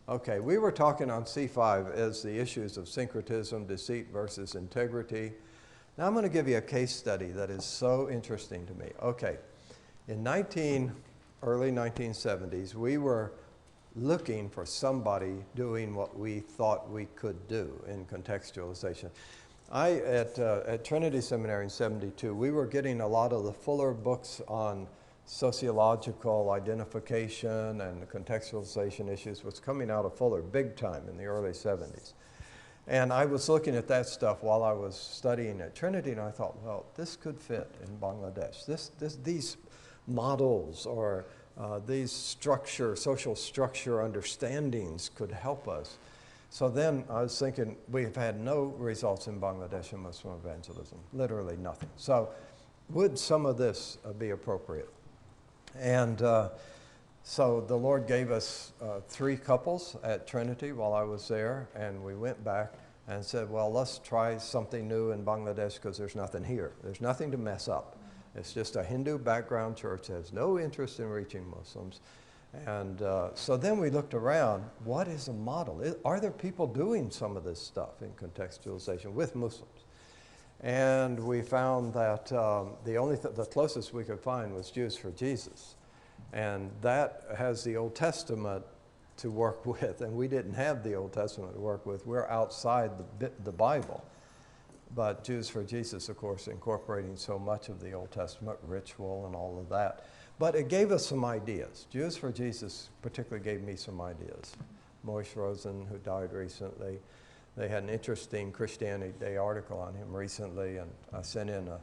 Okay, we were talking on C5 as the issues of syncretism, deceit versus integrity. Now I'm going to give you a case study that is so interesting to me. Okay, in early 1970s, we were looking for somebody doing what we thought we could do in contextualization. At Trinity Seminary in '72, we were getting a lot of the fuller books on sociological identification and contextualization issues was coming out of Fuller big time in the early '70s. And I was looking at that stuff while I was studying at Trinity, and I thought, well, this could fit in Bangladesh. These models or these social structure understandings could help us. So then I was thinking, we've had no results in Bangladesh in Muslim evangelism, literally nothing. So would some of this be appropriate? And so the Lord gave us 3 couples at Trinity while I was there, and we went back and said, well, let's try something new in Bangladesh because there's nothing here. There's nothing to mess up. It's just a Hindu background church that has no interest in reaching Muslims. And so then we looked around, what is a model? Are there people doing some of this stuff in contextualization with Muslims? And we found that the closest we could find was Jews for Jesus. And that has the Old Testament to work with, and we didn't have the Old Testament to work with. We're outside the Bible. But Jews for Jesus, of course, incorporating so much of the Old Testament ritual and all of that. But it gave us some ideas. Jews for Jesus particularly gave me some ideas. Moish Rosen, who died recently, they had an interesting Christianity Day article on him recently, and I sent in a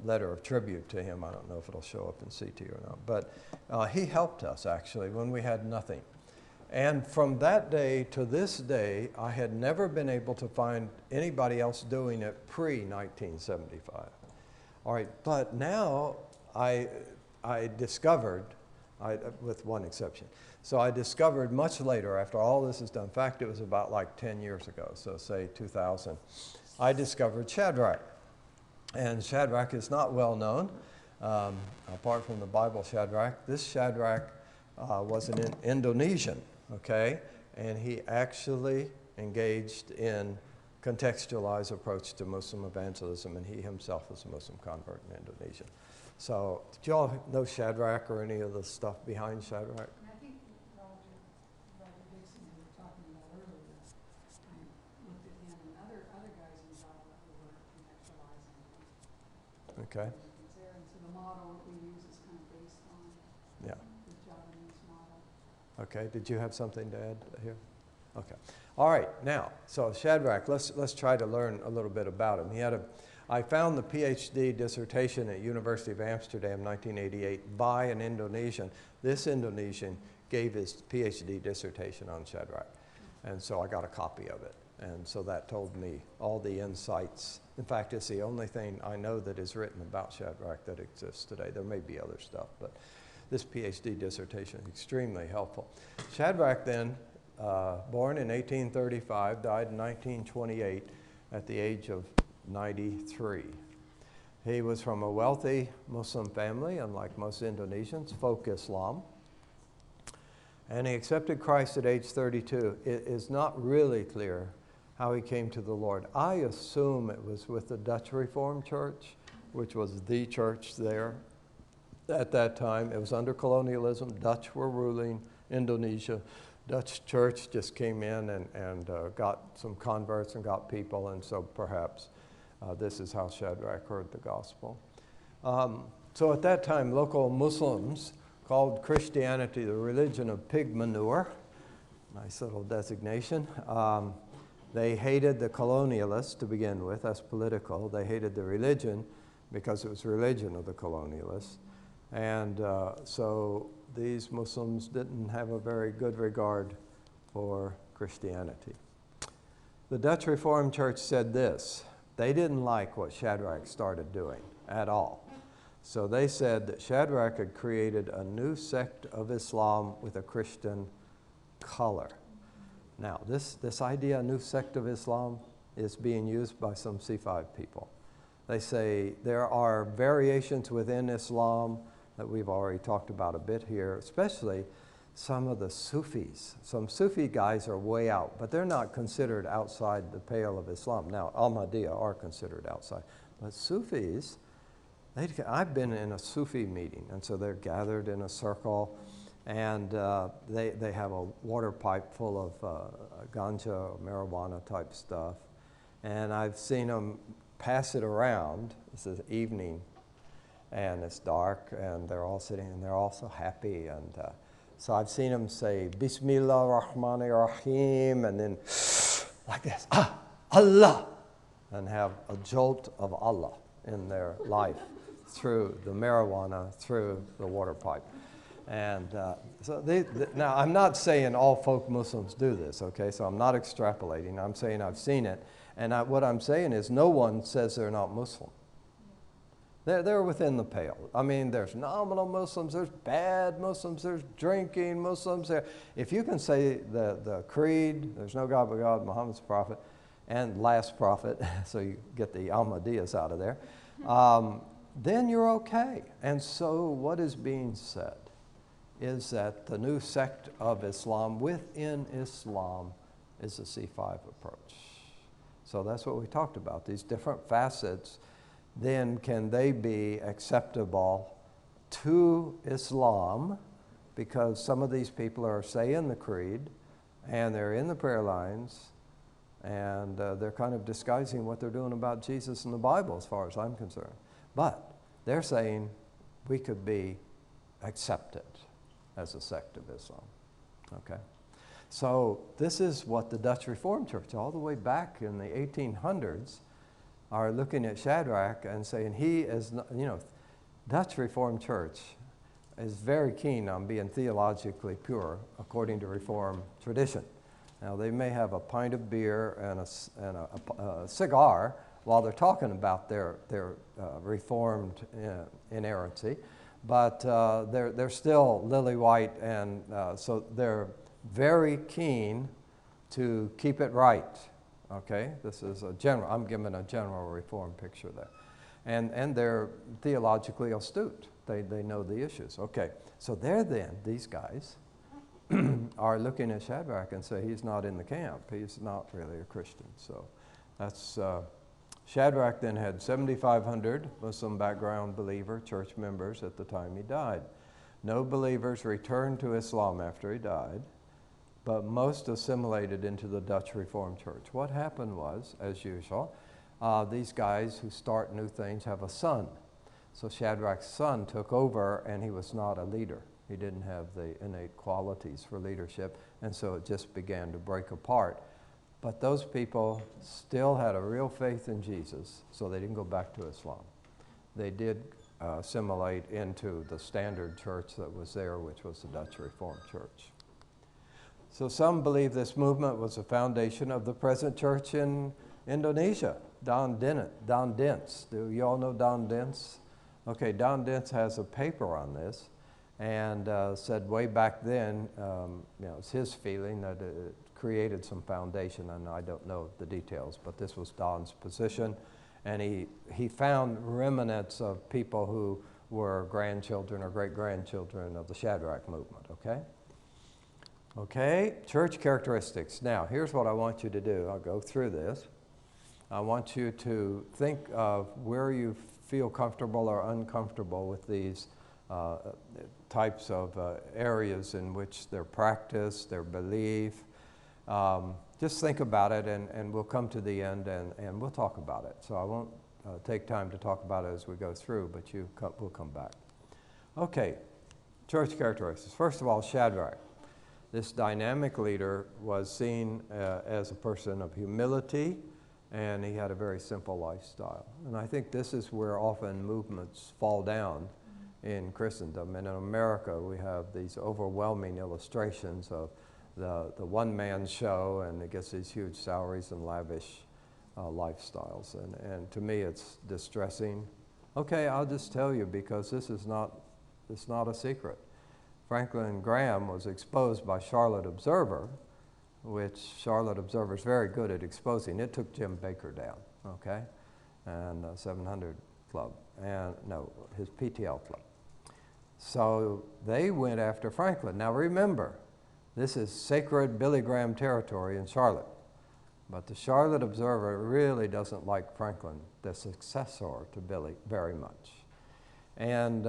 letter of tribute to him. I don't know if it'll show up in CT or not. But he helped us, actually, when we had nothing. And from that day to this day, I had never been able to find anybody else doing it pre-1975. All right, but now I discovered, with one exception, so I discovered much later, after all this is done, in fact, it was about like 10 years ago, so say 2000, I discovered Shadrach. And Shadrach is not well known, apart from the Bible Shadrach. This Shadrach was an Indonesian, okay? And he actually engaged in contextualized approach to Muslim evangelism, and he himself was a Muslim convert in Indonesia. So, did you all know Shadrach or any of the stuff behind Shadrach? I think Roger Dixon, who we were talking about earlier, I looked at him and other guys in Java who were contextualizing. Okay. There, and so the model that we use is kind of based on the Javanese model. Okay, did you have something to add here? Okay. All right, now, so Shadrach, let's try to learn a little bit about him. I found the PhD dissertation at University of Amsterdam, 1988, by an Indonesian. This Indonesian gave his PhD dissertation on Shadrach, and so I got a copy of it. And so that told me all the insights. In fact, it's the only thing I know that is written about Shadrach that exists today. There may be other stuff, but this PhD dissertation is extremely helpful. Shadrach then, born in 1835, died in 1928 at the age of 93. He was from a wealthy Muslim family, unlike most Indonesians, folk Islam. And he accepted Christ at age 32. It is not really clear how he came to the Lord. I assume it was with the Dutch Reformed Church, which was the church there at that time. It was under colonialism. Dutch were ruling Indonesia. Dutch church just came in and got some converts and got people, and so perhaps this is how Shadrach heard the gospel. So at that time, local Muslims called Christianity the religion of pig manure. Nice little designation. They hated the colonialists to begin with. That's political. They hated the religion because it was religion of the colonialists. And so these Muslims didn't have a very good regard for Christianity. The Dutch Reformed Church said this. They didn't like what Shadrach started doing at all. So they said that Shadrach had created a new sect of Islam with a Christian color. Now, this idea, a new sect of Islam, is being used by some C5 people. They say there are variations within Islam that we've already talked about a bit here, especially some of the Sufis. Some Sufi guys are way out, but they're not considered outside the pale of Islam. Now, Ahmadiyya are considered outside. But Sufis, I've been in a Sufi meeting, and so they're gathered in a circle, and they have a water pipe full of ganja, marijuana type stuff, and I've seen them pass it around. This is evening, and it's dark, and they're all sitting, and they're all so happy, and so I've seen them say, Bismillah Rahman Rahim, and then like this, Allah, and have a jolt of Allah in their life through the marijuana, through the water pipe. And so now I'm not saying all folk Muslims do this, okay? So I'm not extrapolating. I'm saying I've seen it. And what I'm saying is no one says they're not Muslim. They're within the pale. I mean, there's nominal Muslims, there's bad Muslims, there's drinking Muslims. If you can say the creed, there's no God but God, Muhammad's the prophet, and last prophet, so you get the Ahmadiyyas out of there, then you're okay. And so what is being said is that the new sect of Islam within Islam is the C5 approach. So that's what we talked about, these different facets. Then can they be acceptable to Islam? Because some of these people are saying the creed, and they're in the prayer lines, and they're kind of disguising what they're doing about Jesus in the Bible, as far as I'm concerned. But they're saying we could be accepted as a sect of Islam, okay? So this is what the Dutch Reformed Church, all the way back in the 1800s, are looking at Shadrach and saying he is, Dutch Reformed Church is very keen on being theologically pure according to Reformed tradition. Now they may have a pint of beer and a cigar while they're talking about their Reformed inerrancy, but they're still lily white, and so they're very keen to keep it right. Okay, this is a general, I'm giving a general Reform picture there. And they're theologically astute. They know the issues. Okay, so these guys are looking at Shadrach and say he's not in the camp. He's not really a Christian. So that's, Shadrach then had 7,500 Muslim background believer church members at the time he died. No believers returned to Islam after he died, but most assimilated into the Dutch Reformed Church. What happened was, as usual, these guys who start new things have a son. So Shadrach's son took over, and he was not a leader. He didn't have the innate qualities for leadership, and so it just began to break apart. But those people still had a real faith in Jesus, so they didn't go back to Islam. They did assimilate into the standard church that was there, which was the Dutch Reformed Church. So some believe this movement was the foundation of the present church in Indonesia, Don Dents. Do you all know Don Dents? Okay, Don Dents has a paper on this, and said way back then, it's his feeling that it created some foundation, and I don't know the details, but this was Don's position, and he found remnants of people who were grandchildren or great-grandchildren of the Shadrach movement, okay? Okay, church characteristics. Now, here's what I want you to do. I'll go through this. I want you to think of where you feel comfortable or uncomfortable with these types of areas in which their practice, their belief. Just think about it, and we'll come to the end and we'll talk about it. So I won't take time to talk about it as we go through, but we'll come back. Okay, church characteristics. First of all, Shadrach. This dynamic leader was seen as a person of humility, and he had a very simple lifestyle. And I think this is where often movements fall down in Christendom. And in America, we have these overwhelming illustrations of the one-man show, and it gets these huge salaries and lavish lifestyles. And to me, it's distressing. Okay, I'll just tell you, because it's not a secret. Franklin Graham was exposed by Charlotte Observer, which Charlotte Observer is very good at exposing. It took Jim Baker down, okay, and 700 Club, and no, his PTL Club. So they went after Franklin. Now remember, this is sacred Billy Graham territory in Charlotte. But the Charlotte Observer really doesn't like Franklin, the successor to Billy, very much. And,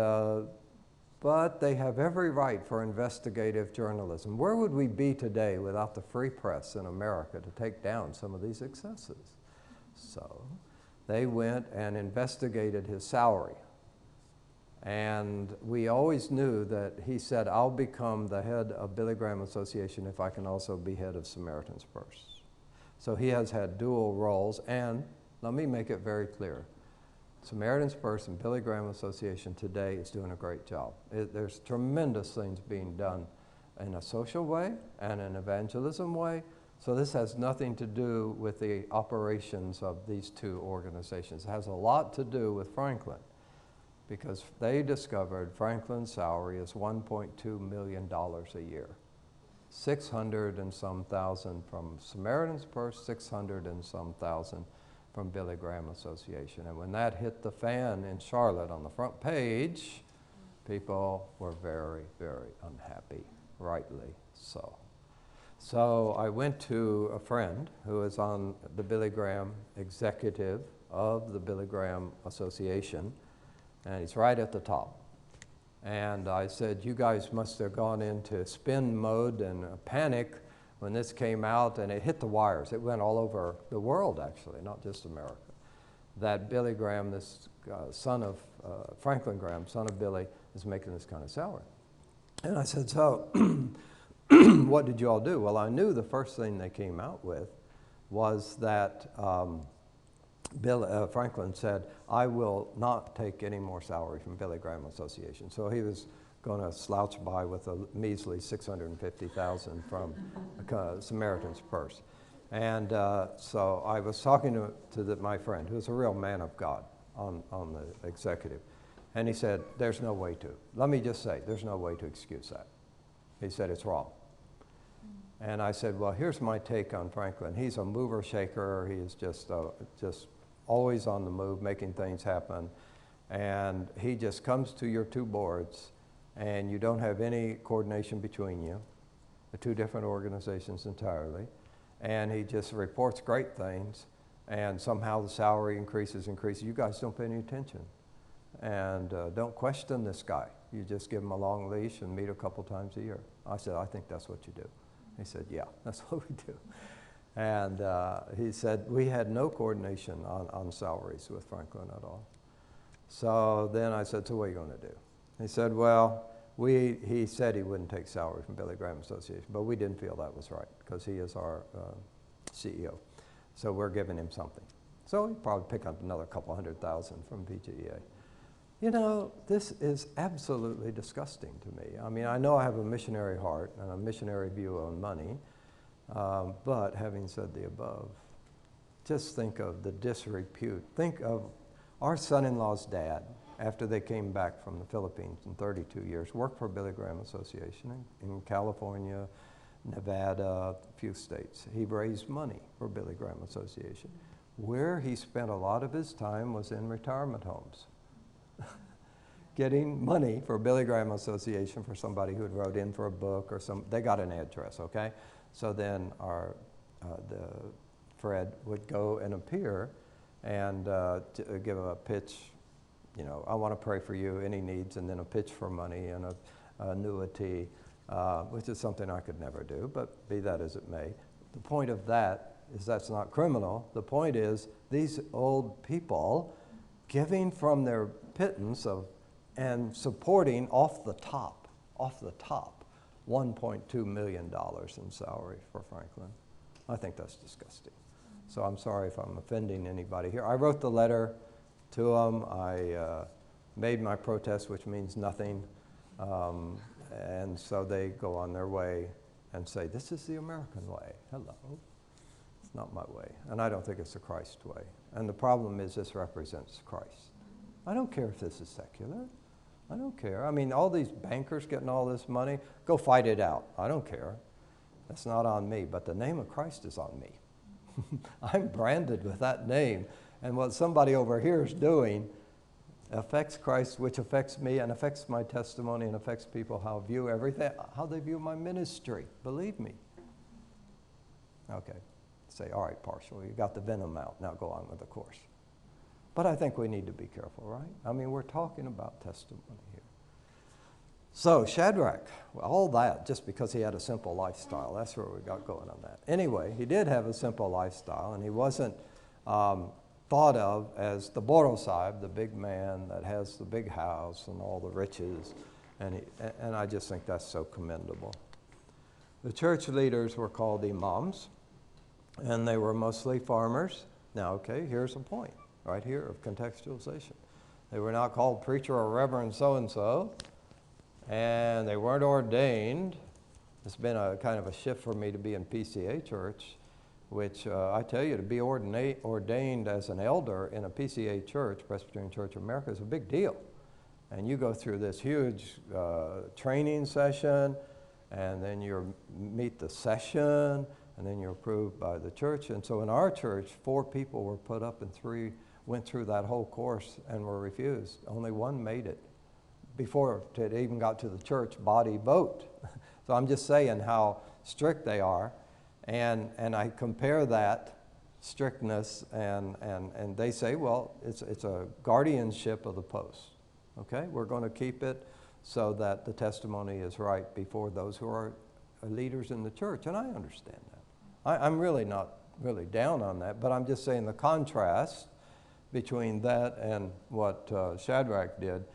but they have every right for investigative journalism. Where would we be today without the free press in America to take down some of these excesses? So they went and investigated his salary. And we always knew that he said, I'll become the head of Billy Graham Association if I can also be head of Samaritan's Purse. So he has had dual roles, and let me make it very clear. Samaritan's Purse and Billy Graham Association today is doing a great job. There's tremendous things being done in a social way and an evangelism way. So this has nothing to do with the operations of these two organizations. It has a lot to do with Franklin, because they discovered Franklin's salary is $1.2 million a year. 600 and some thousand from Samaritan's Purse, 600 and some thousand from Billy Graham Association. And when that hit the fan in Charlotte on the front page, people were very, very unhappy, rightly so. So I went to a friend who is on the Billy Graham executive of the Billy Graham Association, and he's right at the top. And I said, you guys must have gone into spin mode and panic when this came out, and it hit the wires. It went all over the world, actually, not just America, that Billy Graham, this son of Franklin Graham, son of Billy, is making this kind of salary. And I said, so what did you all do? Well, I knew the first thing they came out with was that Franklin said, I will not take any more salary from Billy Graham Association. So he was going to slouch by with a measly $650,000 from Samaritan's Purse. And so I was talking to my friend, who's a real man of God on the executive. And he said, there's no way to. Let me just say, there's no way to excuse that. He said, it's wrong. And I said, well, here's my take on Franklin. He's a mover shaker. He is just always on the move, making things happen. And he just comes to your two boards, and you don't have any coordination between you, the two different organizations entirely. And he just reports great things, and somehow the salary increases. You guys don't pay any attention. And don't question this guy. You just give him a long leash and meet a couple times a year. I said, I think that's what you do. He said, yeah, that's what we do. And he said, we had no coordination on salaries with Franklin at all. So then I said, so what are you going to do? He said, well, he said he wouldn't take salary from Billy Graham Association, but we didn't feel that was right because he is our CEO. So we're giving him something. So he'd probably pick up another couple $100,000 from BGEA. You know, this is absolutely disgusting to me. I mean, I know I have a missionary heart and a missionary view on money, but having said the above, just think of the disrepute. Think of our son-in-law's dad, after they came back from the Philippines in 32 years, worked for Billy Graham Association in California, Nevada, a few states. He raised money for Billy Graham Association. Where he spent a lot of his time was in retirement homes, getting money for Billy Graham Association for somebody who had wrote in for a book or they got an address, okay? So then Fred would go and appear and give a pitch, you know, I want to pray for you, any needs, and then a pitch for money and an annuity, which is something I could never do, but be that as it may. The point of that is that's not criminal. The point is these old people giving from their pittance and supporting off the top, $1.2 million in salary for Franklin. I think that's disgusting. So I'm sorry if I'm offending anybody here. I wrote the letter to them. I made my protest, which means nothing. And so they go on their way and say, this is the American way. Hello. It's not my way. And I don't think it's the Christ way. And the problem is this represents Christ. I don't care if this is secular. I don't care. I mean, all these bankers getting all this money, go fight it out. I don't care. That's not on me. But the name of Christ is on me. I'm branded with that name. And what somebody over here is doing, affects Christ, which affects me and affects my testimony and affects people how view everything, how they view my ministry. Believe me. Okay. Say, all right, Partial, you got the venom out. Now go on with the course. But I think we need to be careful, right? I mean, we're talking about testimony here. So Shadrach, well, all that just because he had a simple lifestyle. That's where we got going on that. Anyway, he did have a simple lifestyle, and he wasn't thought of as the Borosahib, the big man that has the big house and all the riches. And I just think that's so commendable. The church leaders were called imams, and they were mostly farmers. Now, okay, here's a point right here of contextualization. They were not called preacher or reverend so-and-so, and they weren't ordained. It's been a kind of a shift for me to be in PCA church, which I tell you, to be ordained as an elder in a PCA church, Presbyterian Church of America, is a big deal. And you go through this huge training session, and then you meet the session, and then you're approved by the church. And so in our church, 4 people were put up and 3 went through that whole course and were refused. Only 1 made it before it even got to the church body vote. So I'm just saying how strict they are. And I compare that strictness and they say, well, it's a guardianship of the post. Okay, we're going to keep it so that the testimony is right before those who are leaders in the church. And I understand that. I'm really not really down on that, but I'm just saying the contrast between that and what Shadrach did,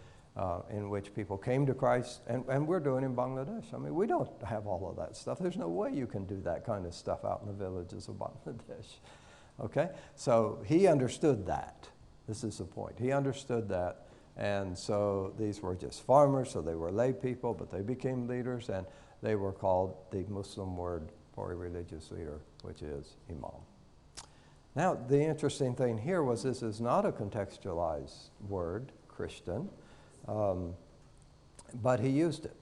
in which people came to Christ, and we're doing in Bangladesh. I mean, we don't have all of that stuff. There's no way you can do that kind of stuff out in the villages of Bangladesh. Okay? So he understood that. This is the point. He understood that. And so these were just farmers, so they were lay people, but they became leaders, and they were called the Muslim word for a religious leader, which is imam. Now, the interesting thing here was this is not a contextualized word, Christian, but he used it.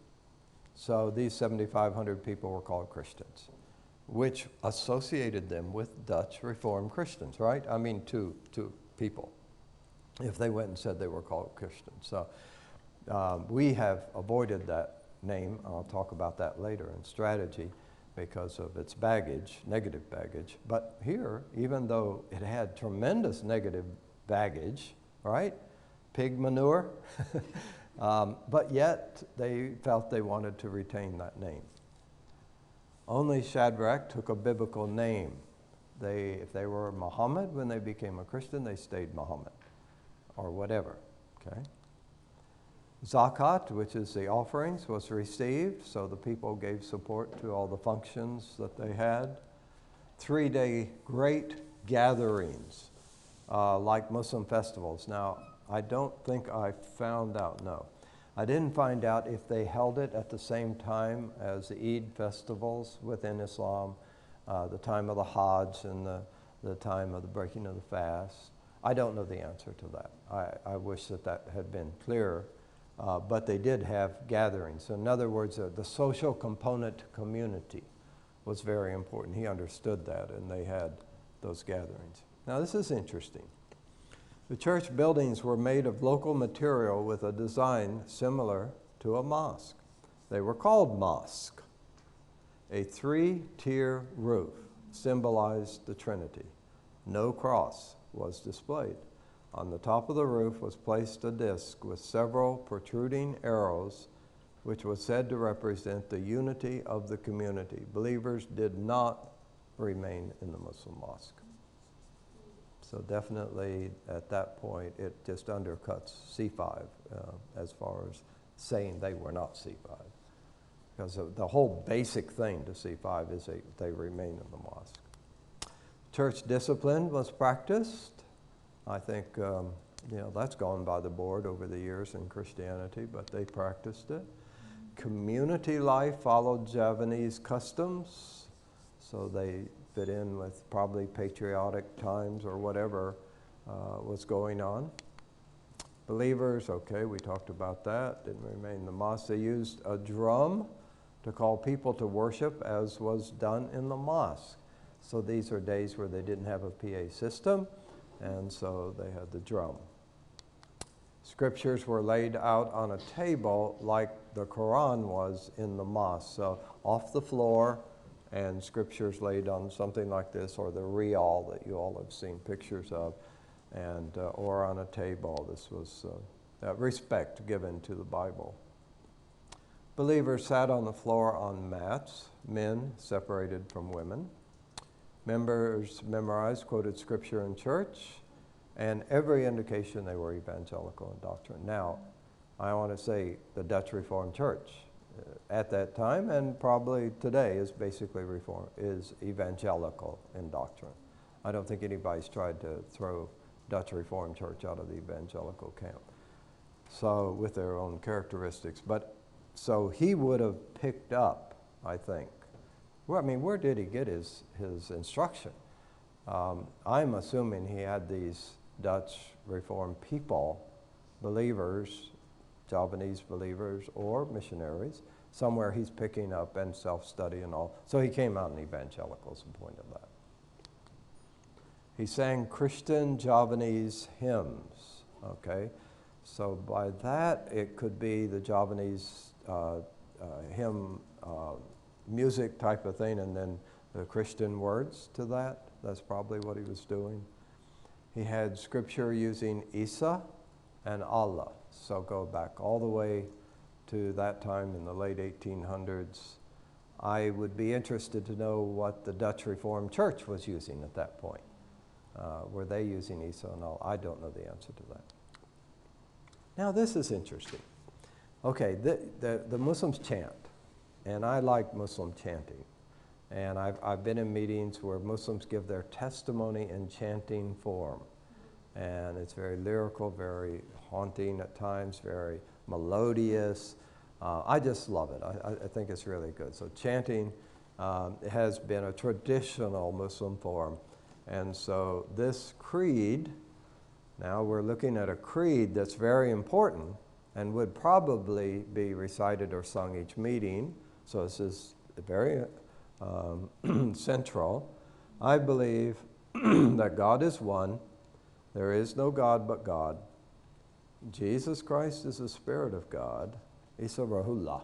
So these 7,500 people were called Christians, which associated them with Dutch Reformed Christians, right? I mean, two people, if they went and said they were called Christians. So we have avoided that name. I'll talk about that later in strategy because of its baggage, negative baggage. But here, even though it had tremendous negative baggage, right? Pig manure, but yet they felt they wanted to retain that name. Only Shadrach took a biblical name. If they were Muhammad when they became a Christian, they stayed Muhammad, or whatever, okay? Zakat, which is the offerings, was received, so the people gave support to all the functions that they had. 3-day great gatherings, like Muslim festivals. Now, I don't think I found out, no. I didn't find out if they held it at the same time as the Eid festivals within Islam, the time of the Hajj and the time of the breaking of the fast. I don't know the answer to that. I wish that had been clearer. But they did have gatherings. So in other words, the social component to community was very important. He understood that, and they had those gatherings. Now, this is interesting. The church buildings were made of local material with a design similar to a mosque. They were called mosque. A 3-tier roof symbolized the Trinity. No cross was displayed. On the top of the roof was placed a disc with several protruding arrows, which was said to represent the unity of the community. Believers did not remain in the Muslim mosque. So definitely at that point, it just undercuts C5 as far as saying they were not C5. Because the whole basic thing to C5 is they remain in the mosque. Church discipline was practiced. I think that's gone by the board over the years in Christianity, but they practiced it. Community life followed Javanese customs, so they fit in with probably patriotic times or whatever was going on. Believers, okay, we talked about that, didn't remain in the mosque. They used a drum to call people to worship, as was done in the mosque. So these are days where they didn't have a PA system, and so they had the drum. Scriptures were laid out on a table like the Quran was in the mosque. So off the floor, and scriptures laid on something like this, or the rial that you all have seen pictures of, and or on a table. This was respect given to the Bible. Believers sat on the floor on mats, men separated from women. Members memorized quoted scripture in church, and every indication they were evangelical in doctrine. Now, I want to say the Dutch Reformed Church at that time, and probably today, is basically is evangelical in doctrine. I don't think anybody's tried to throw Dutch Reformed Church out of the evangelical camp. So, with their own characteristics. But, so he would have picked up, I think. Well, I mean, where did he get his instruction? I'm assuming he had these Dutch Reformed people, believers, Javanese believers or missionaries, somewhere he's picking up and self-study and all. So he came out in evangelical is the point of that. He sang Christian Javanese hymns, okay? So by that, it could be the Javanese hymn music type of thing, and then the Christian words to that. That's probably what he was doing. He had scripture using Isa and Allah. So go back all the way to that time in the late 1800s. I would be interested to know what the Dutch Reformed Church was using at that point. Were they using Isa and Allah? I don't know the answer to that. Now this is interesting. Okay, the Muslims chant, and I like Muslim chanting. And I've been in meetings where Muslims give their testimony in chanting form. And it's very lyrical, very haunting at times, very melodious. I just love it. I think it's really good. So chanting has been a traditional Muslim form. And so this creed, now we're looking at a creed that's very important and would probably be recited or sung each meeting. So this is very central. I believe that God is one. There is no God but God. Jesus Christ is the Spirit of God. Isa Rahullah.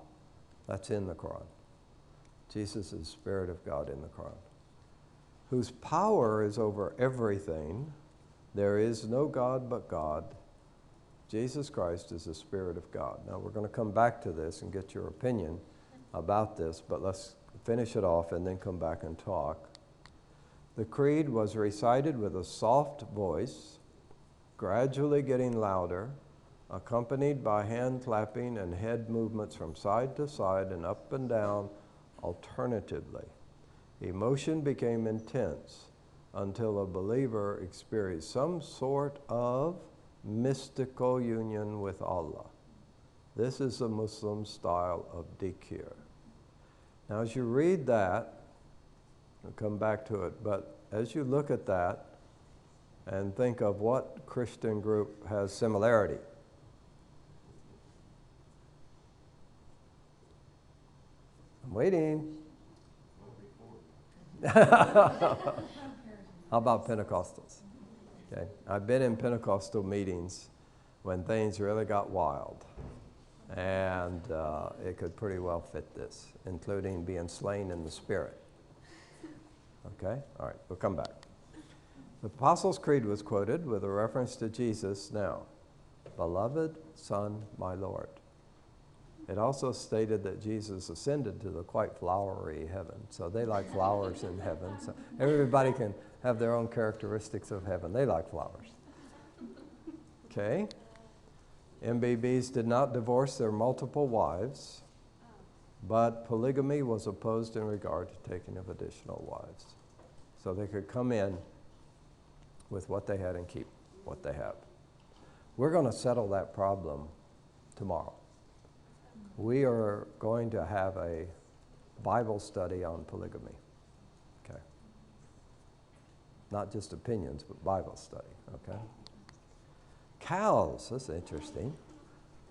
That's in the Quran. Jesus is the Spirit of God in the Quran. Whose power is over everything. There is no God but God. Jesus Christ is the Spirit of God. Now we're going to come back to this and get your opinion about this, but let's finish it off and then come back and talk. The creed was recited with a soft voice, gradually getting louder, accompanied by hand clapping and head movements from side to side and up and down alternatively. Emotion became intense until a believer experienced some sort of mystical union with Allah. This is the Muslim style of dhikr. Now as you read that, I'll come back to it, but as you look at that and think of what Christian group has similarity. I'm waiting. How about Pentecostals? Okay, I've been in Pentecostal meetings when things really got wild. And it could pretty well fit this, including being slain in the Spirit. Okay? All right, we'll come back. The Apostles' Creed was quoted with a reference to Jesus now. Beloved Son, my Lord. It also stated that Jesus ascended to the quite flowery heaven. So they like flowers in heaven. So everybody can have their own characteristics of heaven. They like flowers. Okay? MBBs did not divorce their multiple wives, but polygamy was opposed in regard to taking of additional wives. So they could come in with what they had and keep what they have. We're going to settle that problem tomorrow. We are going to have a Bible study on polygamy. Okay? Not just opinions, but Bible study. Okay? Cows, that's interesting.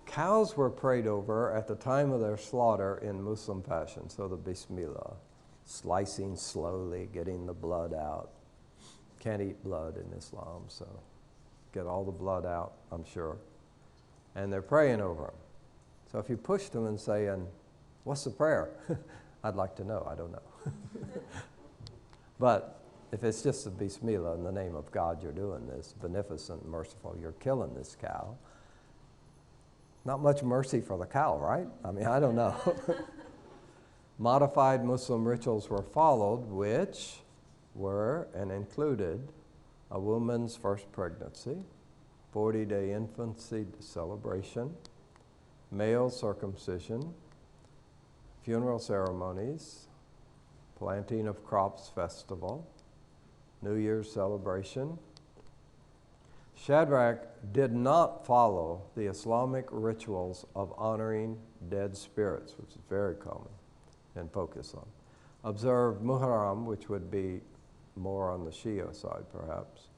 Cows were prayed over at the time of their slaughter in Muslim fashion. So the Bismillah, slicing slowly, getting the blood out. Can't eat blood in Islam, so get all the blood out, I'm sure. and they're praying over them. So if you pushed them and saying, what's the prayer? I'd like to know. I don't know. But if it's just a Bismillah, in the name of God, you're doing this, beneficent and merciful, you're killing this cow. Not much mercy for the cow, right? I mean, I don't know. Modified Muslim rituals were followed, which were and included a woman's first pregnancy, 40-day infancy celebration, male circumcision, funeral ceremonies, planting of crops festival, New Year's celebration. Shadrach did not follow the Islamic rituals of honoring dead spirits, which is very common and focus on. Observe Muharram, which would be more on the Shia side perhaps.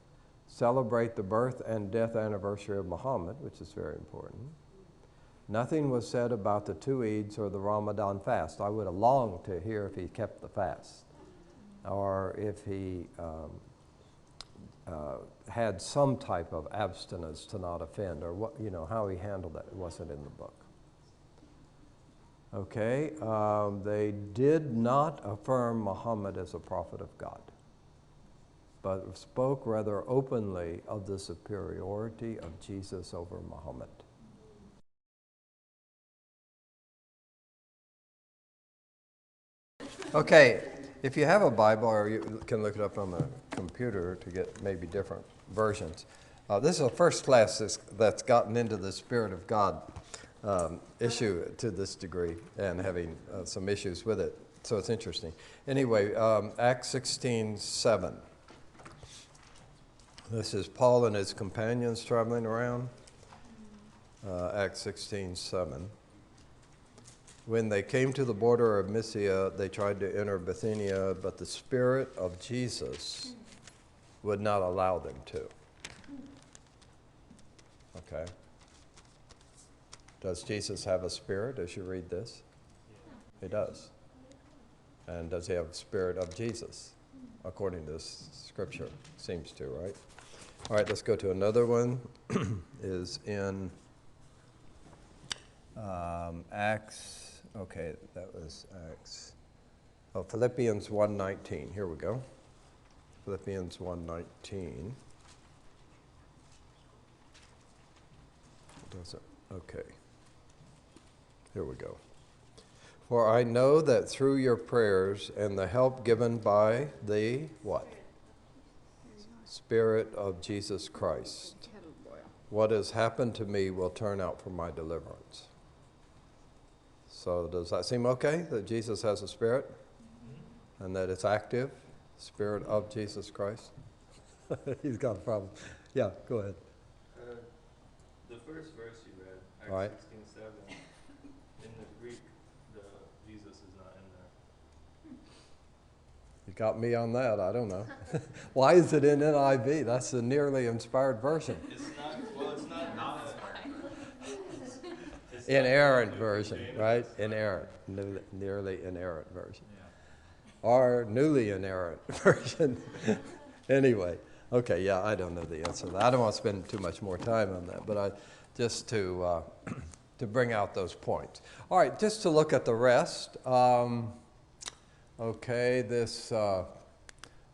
Celebrate the birth and death anniversary of Muhammad, which is very important. Nothing was said about the two Eids or the Ramadan fast. I would have longed to hear if he kept the fast or if he had some type of abstinence to not offend, or what, how he handled that. It wasn't in the book. Okay, they did not affirm Muhammad as a prophet of God, but spoke rather openly of the superiority of Jesus over Muhammad. Okay, if you have a Bible, or you can look it up on the computer to get maybe different versions. This is a first class that's gotten into the Spirit of God issue to this degree and having some issues with it. So it's interesting. Anyway, Acts 16:7. This is Paul and his companions traveling around. Acts 16:7. When they came to the border of Mysia, they tried to enter Bithynia, but the Spirit of Jesus would not allow them to. Okay. Does Jesus have a spirit as you read this? He does. And does he have the Spirit of Jesus? According to this scripture, seems to, right? All right, let's go to another one. Is in Acts. Okay, that was Acts. Oh, Philippians 1:19. Here we go. Philippians 1:19. Does it? Okay. Here we go. For I know that through your prayers and the help given by the what? Spirit of Jesus Christ, what has happened to me will turn out for my deliverance. So does that seem okay, that Jesus has a spirit and that it's active, Spirit of Jesus Christ? He's got a problem. Yeah, go ahead. The first verse you read, Acts Right. 16:7, in the Greek, the Jesus is not in there. You got me on that, I don't know. Why is it in NIV? That's the nearly inspired version. It's not, well, it's not it's Inerrant not version, James. right? Inerrant, nearly inerrant version. Or newly inerrant version. Anyway, okay, yeah, I don't know the answer to that. I don't want to spend too much more time on that, but just to bring out those points. All right, just to look at the rest. Okay, this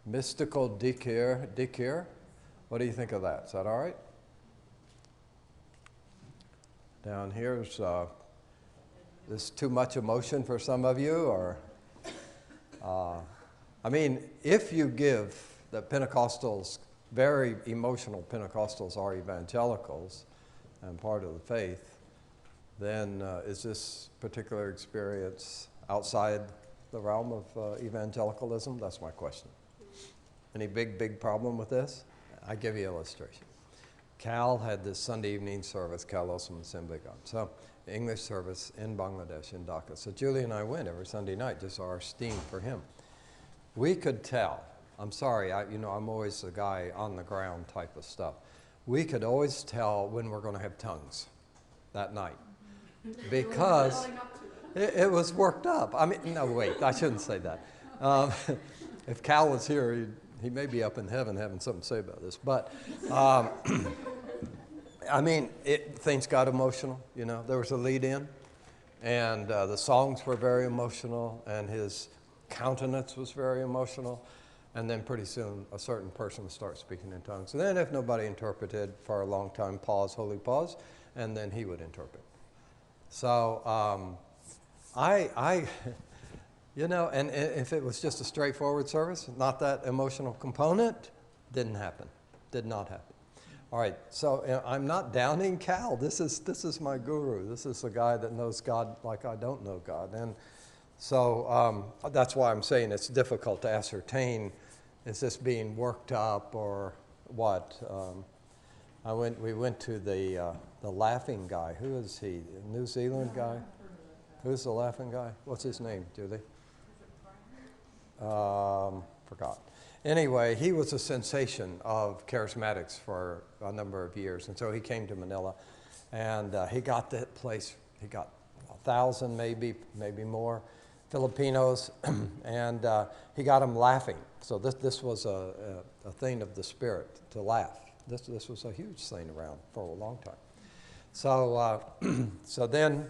mystical dikir. What do you think of that? Is that all right? Down here's this too much emotion for some of you, or I mean, if you give the Pentecostals, very emotional Pentecostals are evangelicals and part of the faith, then is this particular experience outside the realm of evangelicalism? That's my question. Any big problem with this? I give you an illustration. Cal had this Sunday evening service, Cal Osman Assembly of God. So English service in Bangladesh, in Dhaka. So Julie and I went every Sunday night, just our esteem for him. We could tell. I'm sorry, I'm always the guy on the ground type of stuff. We could always tell when we're going to have tongues that night because it was worked up. I mean, no, wait, I shouldn't say that. If Cal was here, he may be up in heaven having something to say about this. But I mean, things got emotional, you know. There was a lead in, and the songs were very emotional, and his countenance was very emotional. And then pretty soon, a certain person would start speaking in tongues. And then if nobody interpreted for a long time, pause, holy pause, and then he would interpret. So you know, and if it was just a straightforward service, not that emotional component, didn't happen, did not happen. All right, so I'm not downing Cal. This is my guru. This is the guy that knows God like I don't know God. And so that's why I'm saying it's difficult to ascertain, is this being worked up or what? We went to the laughing guy. Who is he? A New Zealand guy? Who's the laughing guy? What's his name, Julie? Forgot. Anyway, he was a sensation of charismatics for a number of years. And so he came to Manila, and he got that place, he got 1,000 maybe more Filipinos, and he got them laughing. So this was a thing of the spirit, to laugh. This was a huge thing around for a long time. So so then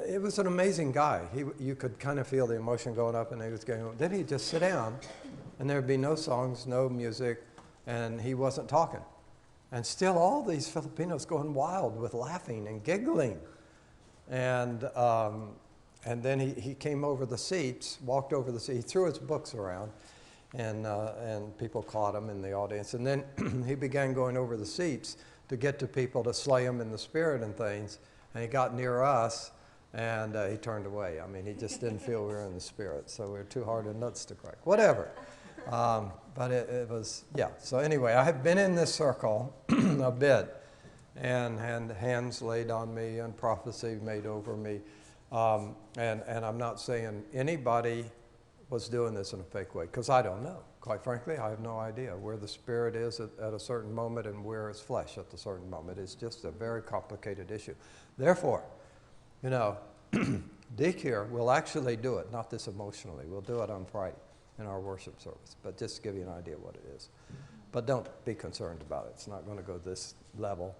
it was an amazing guy. You could kind of feel the emotion going up, and he was going. Then he'd just sit down, and there'd be no songs, no music, and he wasn't talking. And still all these Filipinos going wild with laughing and giggling. And then he came over the seats, walked over the seats, he threw his books around, and people caught him in the audience. And then he began going over the seats to get to people to slay him in the spirit and things. And he got near us, and he turned away. I mean, he just didn't feel we were in the spirit, so we were too hard of nuts to crack. Whatever. But it was, yeah. So anyway, I have been in this circle a bit, and hands laid on me and prophecy made over me. And I'm not saying anybody was doing this in a fake way, because I don't know. Quite frankly, I have no idea where the spirit is at a certain moment and where is flesh at a certain moment. It's just a very complicated issue. Therefore, you know, Dick here will actually do it, not this emotionally. We'll do it on Friday in our worship service, but just to give you an idea what it is. But don't be concerned about it. It's not going to go this level.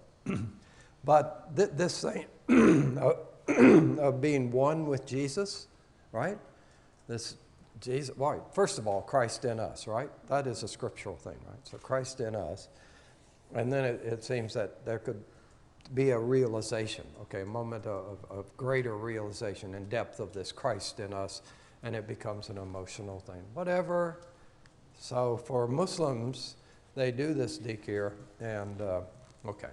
But this thing of being one with Jesus, right? This Jesus, right? First of all, Christ in us, right? That is a scriptural thing, right? So Christ in us. And then it seems that there could be a realization, okay, a moment of greater realization and depth of this Christ in us, and it becomes an emotional thing. Whatever. So for Muslims, they do this dhikr, and okay.